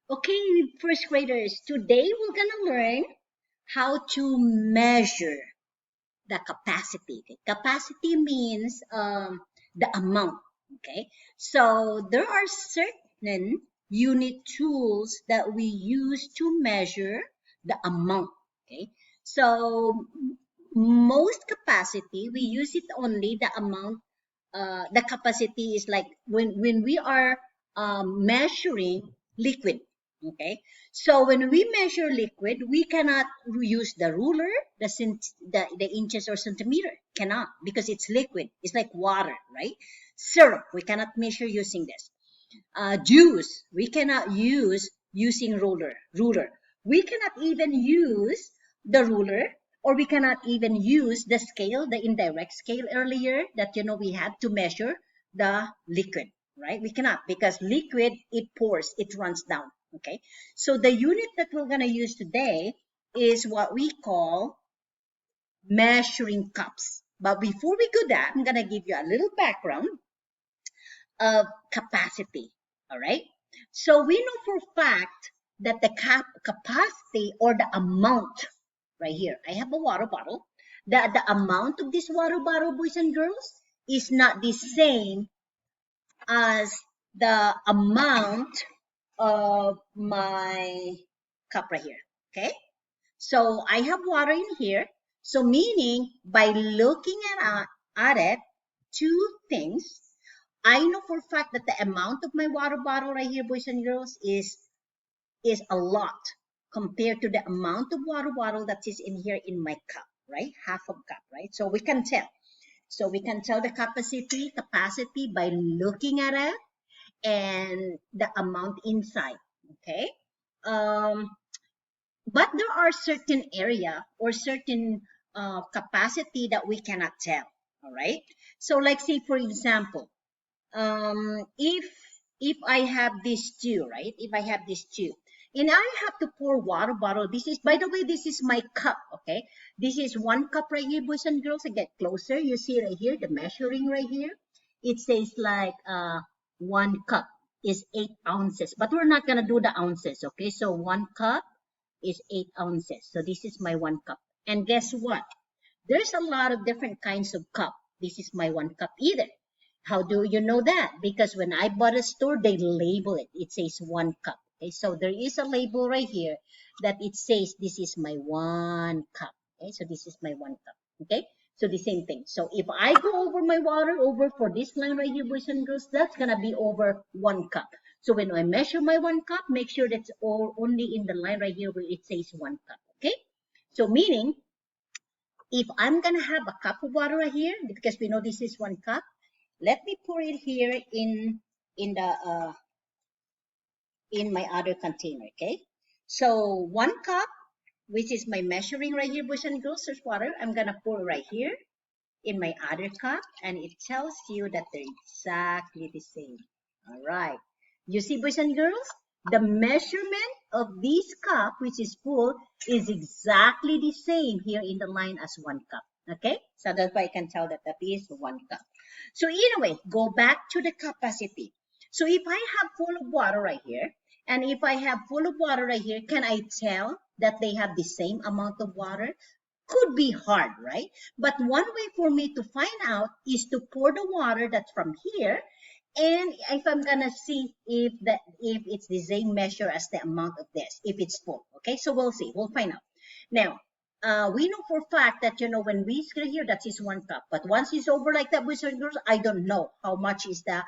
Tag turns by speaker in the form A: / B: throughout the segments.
A: Okay, first graders, today we're gonna learn how to measure the capacity. Okay? Capacity means the amount. Okay, so there are certain unit tools that we use to measure the amount. Okay, so most capacity we use it only the amount. The capacity is like when we are measuring liquid. Okay, so when we measure liquid, we cannot use the ruler, the inches or centimeter. Cannot, because it's liquid. It's like water, right? Syrup, we cannot measure using this. Juice, we cannot use using ruler. We cannot even use the ruler, or we cannot even use the scale, the indirect scale earlier that we had to measure the liquid, right? We cannot, because liquid, it pours, it runs down. Okay, so the unit that we're going to use today is what we call measuring cups. But before we do that, I'm going to give you a little background of capacity. All right. So we know for a fact that the capacity, or the amount, right here, I have a water bottle. The amount of this water bottle, boys and girls, is not the same as the amount of my cup right here. Okay. So I have water in here. So meaning by looking at it, two things. I know for a fact that the amount of my water bottle right here, boys and girls, is a lot compared to the amount of water bottle that is in here in my cup, right? Half of cup, right? So we can tell. So we can tell the capacity by looking at it and the amount inside. Okay. Um, but there are certain area or certain capacity that we cannot tell. All right. So like say for example, if I have this two, right? If I have this two, and I have to pour water bottle. This is, by the way, this is my cup. Okay, this is one cup right here, boys and girls. I get closer. You see right here, the measuring right here. It says like one cup is 8 ounces, but we're not gonna do the ounces. Okay, so one cup is 8 ounces. So this is my one cup. And guess what? There's a lot of different kinds of cup. This is my one cup either. How do you know that? Because when I bought a store, they label it. It says one cup. Okay, so there is a label right here that it says this is my one cup. Okay, so this is my one cup. Okay, so the same thing. So if I go over my water over for this line right here, boys and girls, that's gonna be over one cup. So when I measure my one cup, make sure that's all only in the line right here where it says one cup. Okay, so meaning if I'm gonna have a cup of water right here, because we know this is one cup, let me pour it here in the in my other container. Okay, so one cup, which is my measuring right here, boys and girls, there's water. I'm gonna pour right here in my other cup, and it tells you that they're exactly the same. All right, you see, boys and girls, the measurement of this cup, which is full, is exactly the same here in the line as one cup. Okay, so that's why I can tell that that is one cup. So anyway, go back to the capacity. So if I have full of water right here, and if I have full of water right here, can I tell that they have the same amount of water? Could be hard, right? But one way for me to find out is to pour the water that's from here, and if I'm gonna see if it's the same measure as the amount of this, if it's full. Okay, so we'll see. We'll find out. Now, we know for a fact that when we scale here, that is one cup. But once it's over like that, boys and girls, I don't know how much is the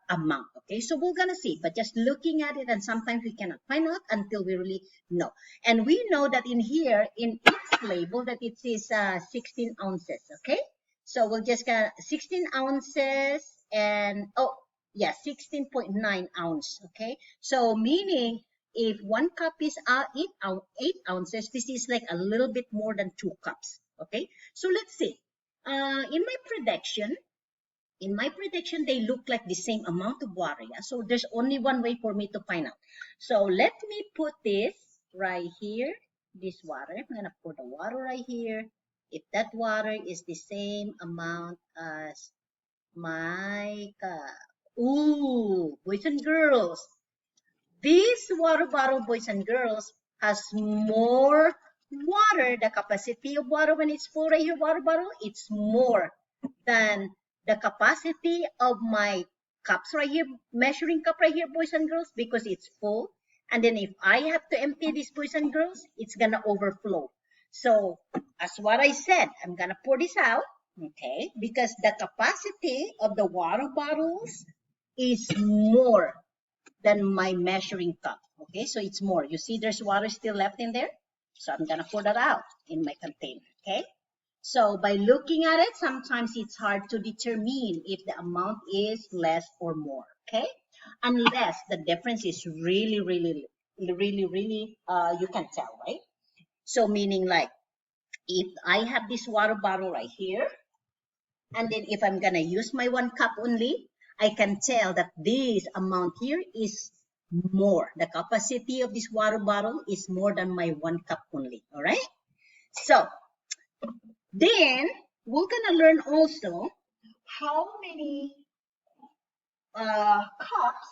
A: amount. Okay, so we're gonna see. But just looking at it, and sometimes we cannot find out until we really know. And we know that in here, in its label, that it says 16 ounces. Okay, so we'll just get 16 ounces and, oh, yeah, 16.9 ounce. Okay, so meaning if one cup is 8 ounces, this is like a little bit more than 2 cups. Okay, so let's see. In my prediction, they look like the same amount of water. Yeah? So there's only one way for me to find out. So let me put this right here, this water. I'm going to put the water right here. If that water is the same amount as my cup. Ooh, boys and girls, this water bottle, boys and girls, has more water, the capacity of water when it's full right here, water bottle, it's more than the capacity of my cups right here, measuring cup right here, boys and girls, because it's full. And then if I have to empty this, boys and girls, it's gonna overflow. So as what I said, I'm gonna pour this out, okay, because the capacity of the water bottles is more than my measuring cup. Okay, so it's more. You see there's water still left in there? So I'm gonna pour that out in my container, okay? So by looking at it, sometimes it's hard to determine if the amount is less or more, okay? Unless the difference is really, you can tell, right? So meaning like, if I have this water bottle right here, and then if I'm gonna use my 1 cup only, I can tell that this amount here is more. The capacity of this water bottle is more than my 1 cup only, all right? So then we're gonna learn also how many cups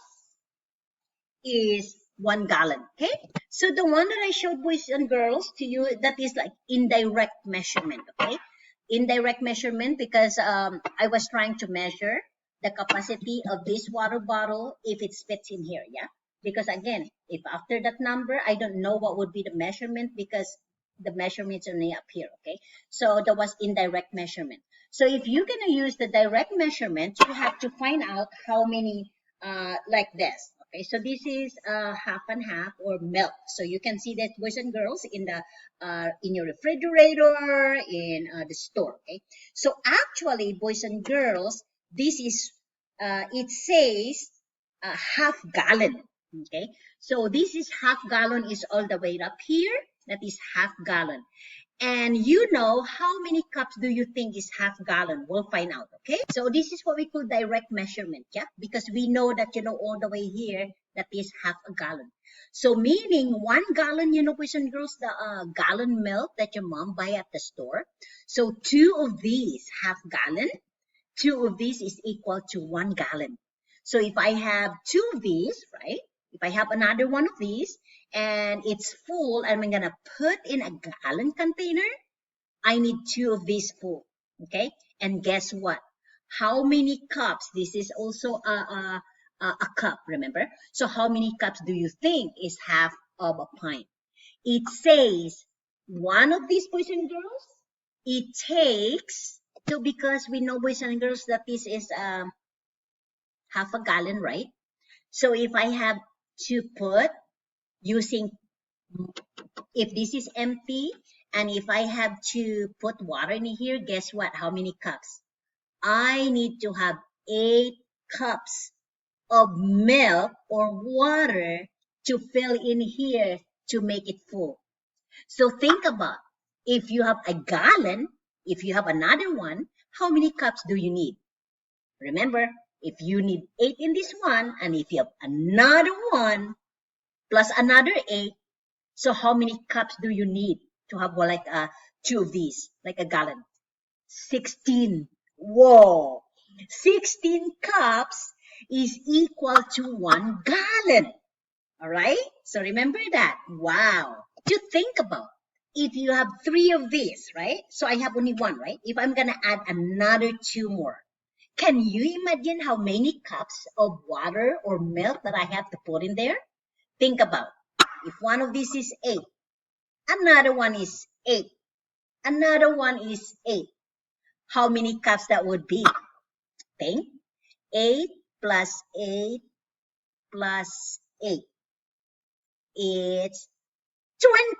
A: is 1 gallon, okay? So the one that I showed, boys and girls, to you, that is like indirect measurement, okay? Indirect measurement because I was trying to measure the capacity of this water bottle if it fits in here, yeah? Because again, if after that number, I don't know what would be the measurement because the measurement's only up here, okay? So that was indirect measurement. So if you're gonna use the direct measurement, you have to find out how many, like this. Okay, so this is half and half or milk. So you can see that, boys and girls, in the in your refrigerator, in the store. Okay, so actually, boys and girls, this is it says half gallon. Okay, so this is half gallon is all the way up here. That is half gallon. And you know how many cups do you think is half gallon? We'll find out, okay? So this is what we call direct measurement, yeah? Because we know that, all the way here, that is half a gallon. So meaning 1 gallon, boys and girls, the gallon milk that your mom buy at the store. So 2 of these half gallon, 2 of these is equal to 1 gallon. So if I have 2 of these, right? If I have another one of these and it's full, and I'm gonna put in a gallon container, I need 2 of these full, okay? And guess what? How many cups? This is also a cup, remember? So how many cups do you think is half of a pint? It says one of these, boys and girls, it takes, so because we know, boys and girls, that this is half a gallon, right? So if I have to put using, if this is empty, and if I have to put water in here, guess what? How many cups? I need to have 8 cups of milk or water to fill in here to make it full. So think about, if you have a gallon, if you have another one, how many cups do you need? Remember, if you need 8 in this one, and if you have another one, plus another 8, so how many cups do you need to have like 2 of these, like a gallon? 16. Whoa! 16 cups is equal to 1 gallon. All right? So remember that. Wow. To think about, if you have 3 of these, right? So I have only 1, right? If I'm going to add another 2 more, can you imagine how many cups of water or milk that I have to put in there? Think about, if one of these is 8, another one is 8, another one is 8. How many cups that would be? Think. 8 plus 8 plus 8. It's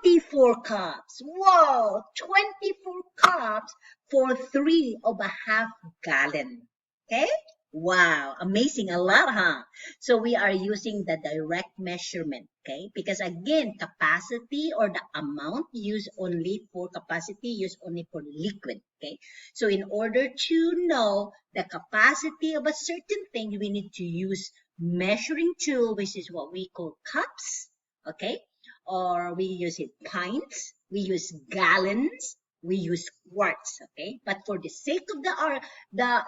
A: 24 cups. Whoa! 24 cups for 3 of a half gallon. Okay? Wow, amazing, a lot, huh? So we are using the direct measurement, okay? Because again, capacity or the amount used only for capacity, used only for liquid, okay? So in order to know the capacity of a certain thing, we need to use measuring tool, which is what we call cups, okay? Or we use it pints, we use gallons, we use quarts, okay? But for the sake of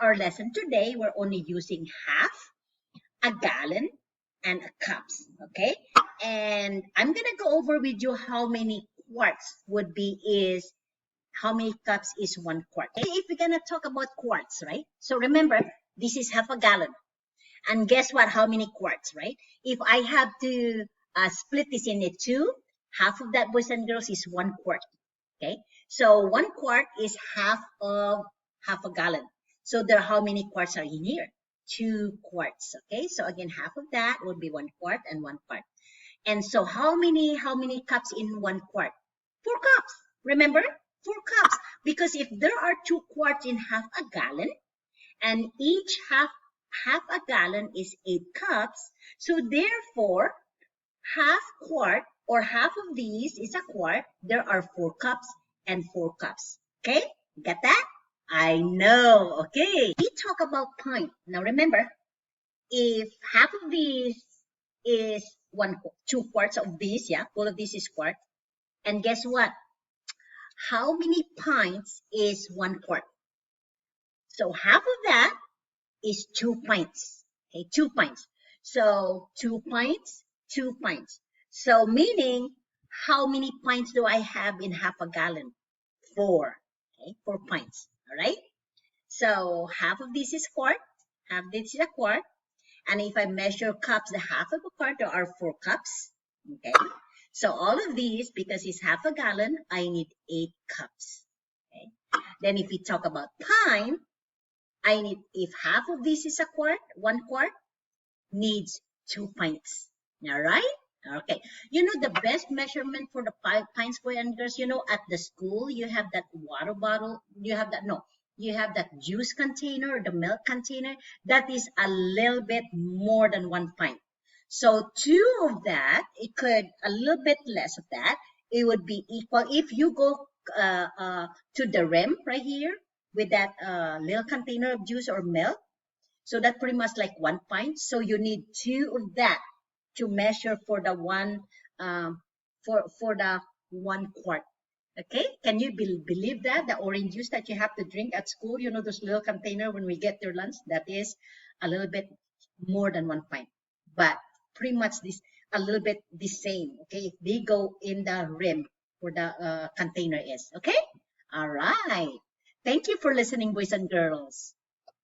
A: our lesson today, we're only using half, a gallon, and a cups, okay? And I'm gonna go over with you how many quarts would be is how many cups is 1 quart. Okay, if we're gonna talk about quarts, right? So remember, this is half a gallon. And guess what? How many quarts, right? If I have to split this into two, half of that, boys and girls, is 1 quart. Okay, so 1 quart is half a gallon. So there, how many quarts are in here? 2 quarts. Okay, so again, half of that would be 1 quart and 1 quart. And so how many cups in 1 quart? 4 cups. Remember, 4 cups. Because if there are 2 quarts in half a gallon, and each half a gallon is 8 cups, so therefore half quart or half of these is a quart. There are 4 cups and 4 cups. Okay, got that? I know. Okay, we talk about pint. Now remember, if half of these is 2 quarts of this, yeah, all of this is quart. And guess what? How many pints is 1 quart? So half of that is 2 pints. Okay, 2 pints. So 2 pints, 2 pints. So meaning, how many pints do I have in half a gallon? 4. Okay, 4 pints. All right. So half of this is quart, half this is a quart. And if I measure cups, the half of a quart, there are 4 cups. Okay. So all of these, because it's half a gallon, I need 8 cups. Okay. Then if we talk about pint, I need, if half of this is a quart, 1 quart needs 2 pints. All right? Okay. You know, the best measurement for the pints, boys and girls, you know, at the school, you have that water bottle. You have that, no, you have that juice container or the milk container. That is a little bit more than 1 pint. So 2 of that, it could, a little bit less of that, it would be equal. If you go to the rim right here, with that little container of juice or milk. So that's pretty much like 1 pint. So you need 2 of that to measure for the for the 1 quart. Okay, can you believe that the orange juice that you have to drink at school, you know, those little container when we get their lunch, that is a little bit more than 1 pint, but pretty much this a little bit the same. Okay, if they go in the rim where the container is. Okay, all right. Thank you for listening, boys and girls.